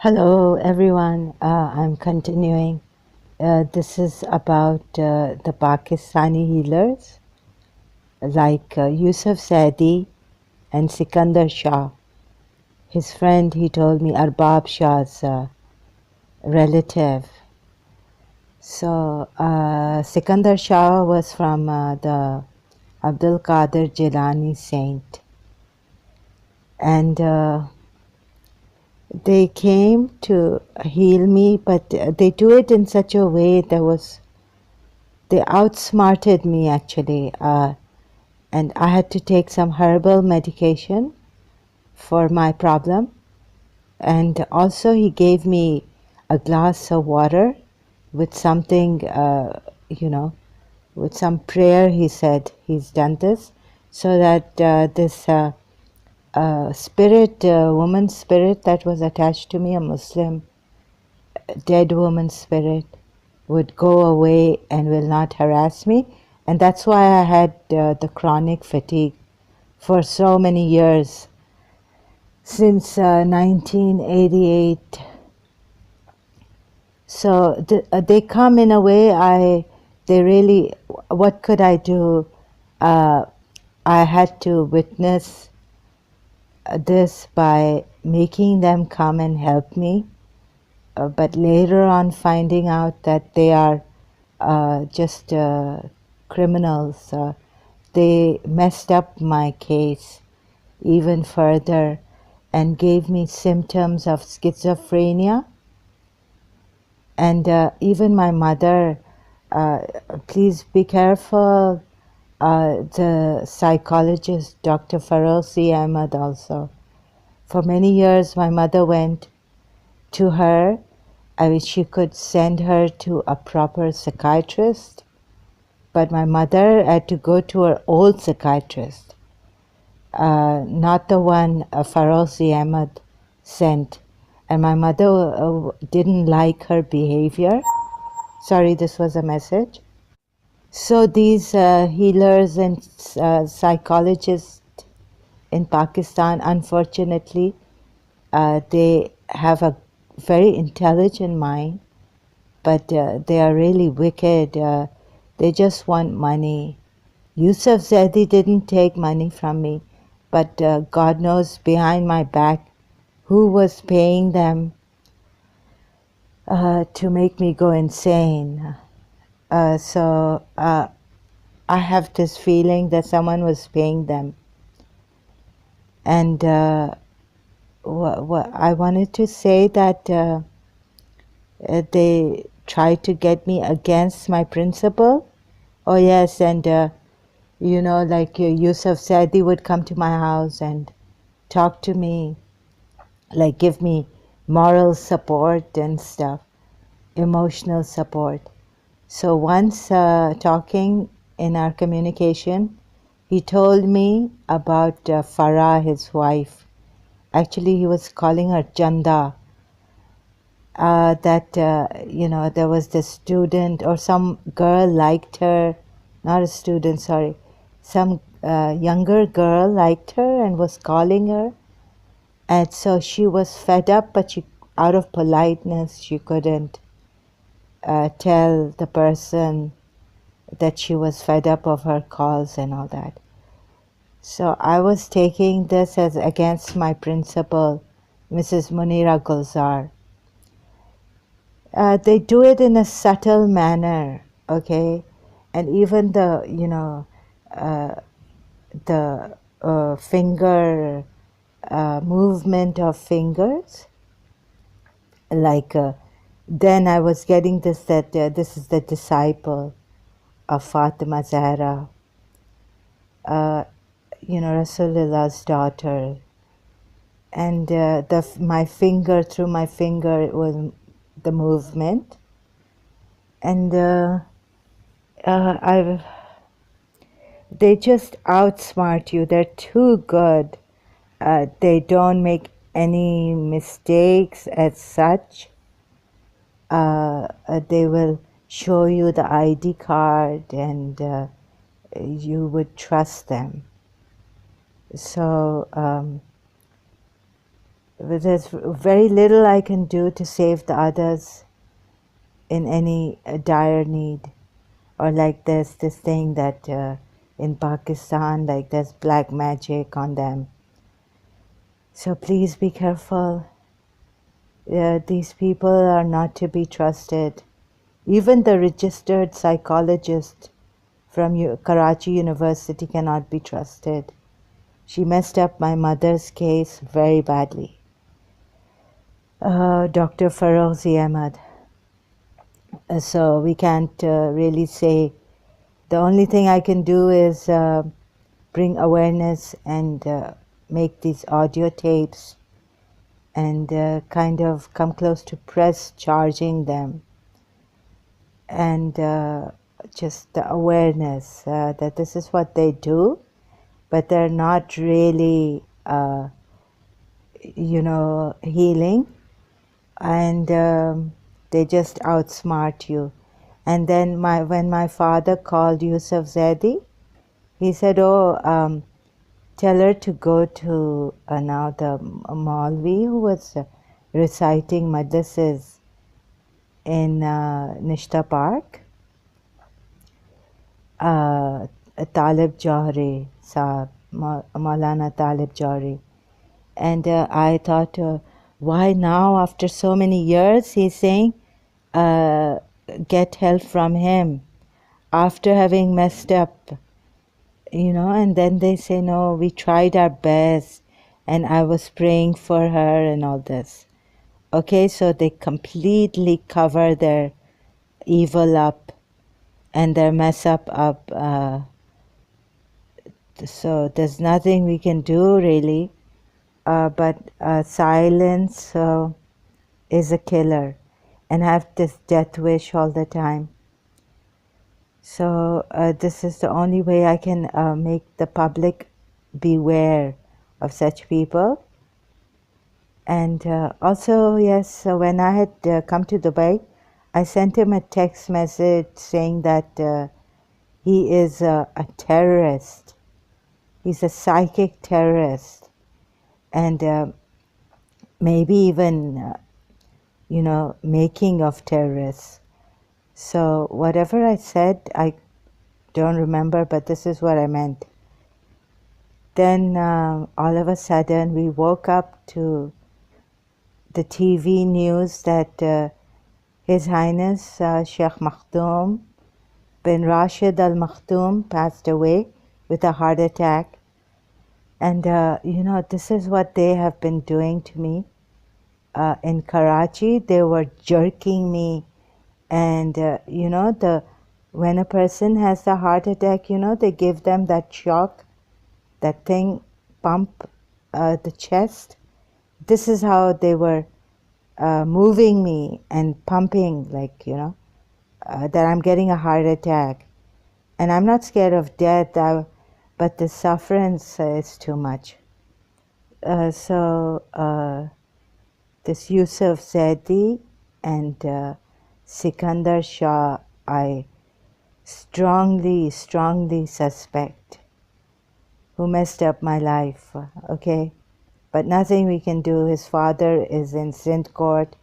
Hello, everyone. I'm continuing. This is about the Pakistani healers like Yusuf Zaidi and Sikandar Shah. His friend, he told me, Arbab Shah's relative. So, Sikandar Shah was from the Abdul Qadir Jilani saint. And they came to heal me, but they do it in such a way that was they outsmarted me actually, and I had to take some herbal medication for my problem. And also, he gave me a glass of water with something, with some prayer. He said he's done this so that this spirit, woman spirit that was attached to me, a Muslim dead woman spirit, would go away and will not harass me. And that's why I had the chronic fatigue for so many years, since 1988. So they come in a way, they really, what could I do? Uh, I had to witness this by making them come and help me. But later on, finding out that they are just criminals. They messed up my case even further and gave me symptoms of schizophrenia. And even my mother, uh, please be careful. The psychologist, Dr. Farosi Ahmed, also. For many years, my mother went to her. I wish she could send her to a proper psychiatrist. But my mother had to go to her old psychiatrist, not the one Farosi Ahmed sent. And my mother didn't like her behavior. Sorry, this was a message. So these healers and psychologists in Pakistan, unfortunately, they have a very intelligent mind, but they are really wicked. They just want money. Yusuf Zaidi didn't take money from me, but God knows behind my back who was paying them to make me go insane. So I have this feeling that someone was paying them. And I wanted to say that they tried to get me against my principle. Oh, yes, and like Yusuf said, he would come to my house and talk to me, like give me moral support and stuff, emotional support. So once talking in our communication, he told me about Farah, his wife. Actually, he was calling her Chanda. That there was this student or some girl liked her, not a student, sorry, some younger girl liked her and was calling her, and so she was fed up, but she, out of politeness, she couldn't tell the person that she was fed up of her calls and all that. So I was taking this as against my principal, Mrs. Munira Gulzar. They do it in a subtle manner, okay? And even uh, the finger movement of fingers, like then I was getting this, that this is the disciple of Fatima Zahra, Rasulullah's daughter. And my finger, through my finger, it was the movement. And they just outsmart you. They're too good. They don't make any mistakes as such. They will show you the ID card, and you would trust them. So There's very little I can do to save the others in any dire need. Or like there's this thing that in Pakistan, like there's black magic on them. So please be careful. These people are not to be trusted. Even the registered psychologist from Karachi University cannot be trusted. She messed up my mother's case very badly. Dr. Farozi Ahmad. So we can't really say. The only thing I can do is bring awareness and make these audio tapes and kind of come close to press charging them. And just the awareness that this is what they do, but they're not really, healing, and they just outsmart you. And then when my father called Yusuf Zaidi, he said, tell her to go to now the Maulvi who was reciting madrasas in Nishta Park, Talib Jawhari Saab, Maulana Talib Jawhari. And I thought, why now, after so many years, he's saying, get help from him after having messed up, and then they say, no, we tried our best and I was praying for her and all this. Okay, so they completely cover their evil up and their mess up. So there's nothing we can do really, but silence is a killer, and have this death wish all the time. So this is the only way I can make the public beware of such people. And also, yes, so when I had come to Dubai, I sent him a text message saying that he is a terrorist. He's a psychic terrorist. And maybe even, making of terrorists. So whatever I said, I don't remember, but this is what I meant. Then all of a sudden we woke up to the TV news that His Highness Sheikh Makhtoom bin Rashid Al Makhtoom passed away with a heart attack. And this is what they have been doing to me. In Karachi, they were jerking me. And when a person has a heart attack, they give them that shock, that thing, pump the chest. This is how they were moving me and pumping, like, that I'm getting a heart attack. And I'm not scared of death, but the sufferance is too much. So this Yusuf Zaidi and Sikandar Shah, I strongly suspect, who messed up my life, okay? But nothing we can do. His father is in Sindh court.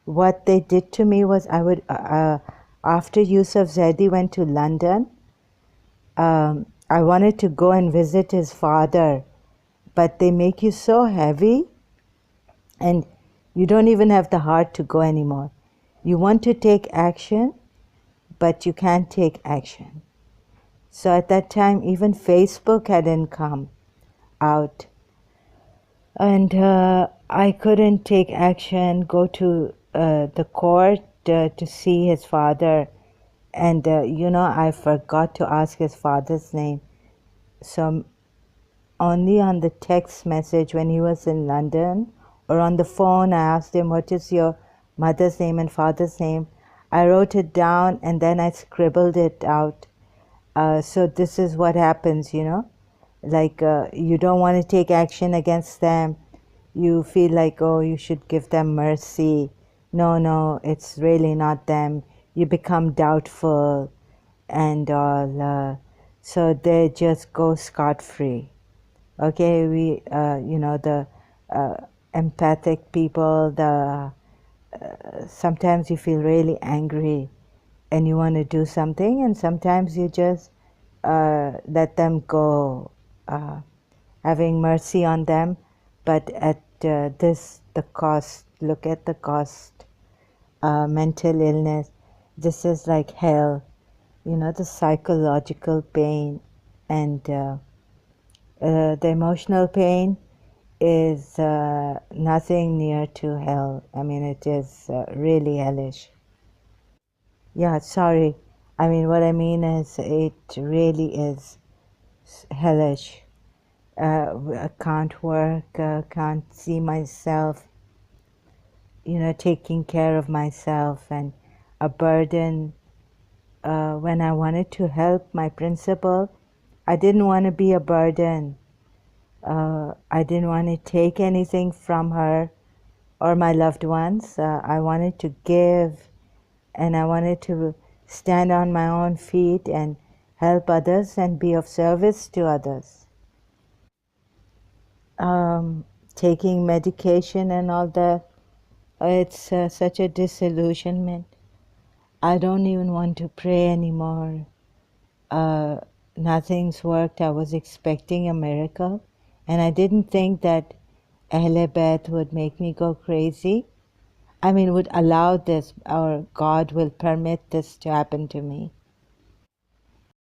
What they did to me was, after Yusuf Zaidi went to London, I wanted to go and visit his father, but they make you so heavy and you don't even have the heart to go anymore. You want to take action, but you can't take action. So at that time, even Facebook hadn't come out. And I couldn't take action, go to the court to see his father. And, I forgot to ask his father's name. So only on the text message when he was in London, or on the phone, I asked him, what is your mother's name and father's name? I wrote it down and then I scribbled it out. So this is what happens, like you don't want to take action against them. You feel like, oh, you should give them mercy. No, it's really not them. You become doubtful and all. So they just go scot-free. Okay, empathic people, sometimes you feel really angry and you want to do something, and sometimes you just let them go, uh, having mercy on them, but at the cost. Look at the cost. Mental illness. This is like hell. The psychological pain and the emotional pain is nothing near to hell. I mean, it is really hellish. Yeah, sorry. I mean, what I mean is, it really is hellish. I can't work, can't see myself, taking care of myself, and a burden. When I wanted to help my principal, I didn't want to be a burden. I didn't want to take anything from her or my loved ones. I wanted to give, and I wanted to stand on my own feet and help others and be of service to others. Um, Taking medication and all that, it's such a disillusionment. I don't even want to pray anymore. Uh, Nothing's worked. I was expecting a miracle, and I didn't think that Ahle Bayt would make me go crazy. I mean, would allow this, or God will permit this to happen to me.